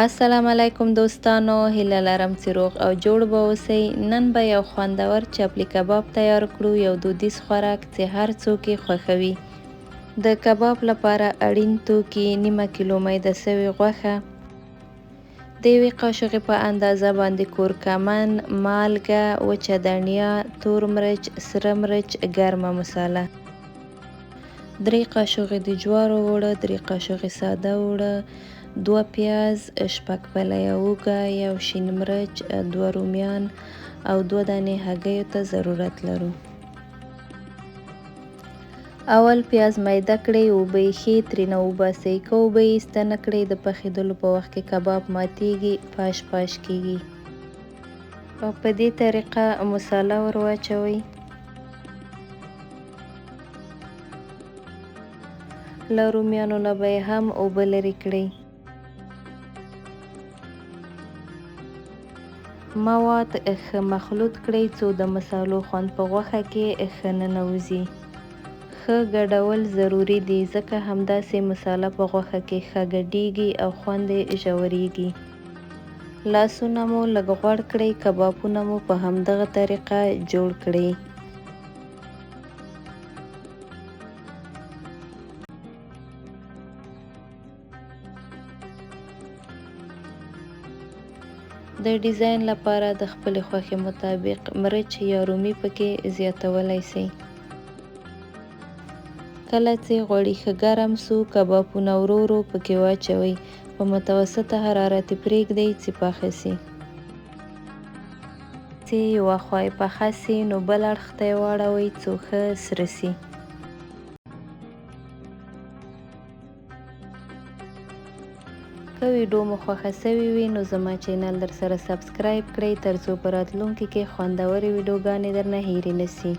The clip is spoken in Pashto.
السلام علیکم دوستانو، هیله لرم چې روغ او جوړ به اوسئ. نن به یو خوندور چپلی کباب تیار کړو، یو دودیز خوراک چې هر څوک یې خوښوي. د کباب لپاره اړین توکي: نیمه کیلو میده سوې غوښه، د یوې قاشقې په اندازه باندې کورکمن، مالګه، وچه دڼیا، تور مرچ، سره مرچ، ګرمه مساله، 3 قاشقې د جوارو اوړه، 3 قاشقې ساده اوړه، 2 پیاز، 6 پلۍ اوږه، 1 شین مرچ، 2 رومیان او 2 دانې هګیو ته ضرورت لرو. اول پیاز میده کړئ، اوبه یې ښې ترېنه وباسئ. که اوبه یې ایسته نه کړئ، د پخېدلو په وخت کې کباب ماتیږي، پاش پاش کیږي. او په دې طریقه مساله ور واچوئ. له رومیانو نه به یې هم اوبه لرې کړئ. مواد ښه مخلوط کړئ څو د مصالو خوند په غوښه کې ښه ننوځي. ښه ګډول ضروري دي، ځکه همداسې مساله په غوښه کې ښه ګډیږي او خوند یې ژورېږي. لاسونه مو لږ غوړ کړئ، کبابونه مو په همدغه طریقه جوړ کړئ. د ډیزاین لپاره د خپلې خوښې مطابق مرچ یا رومي پکې زیاتولی شئ. کله چې غوړي ښه ګرم سو، کبابونه ورو ورو پکې واچوئ. په متوسطه حرارت یې پرېږدئ چې پاخه سي. چې یوه خوا یې پخه سي، نو بل اړخ ته یې واړوئ څو ښه سره سي. که ویډیو مو خوښه سوې وي نو زما چینل در سره سبسکرایب کړئ، ترڅو په راتلونکي کې خوندورې ویډیوګانې درنه هېرې نه سي.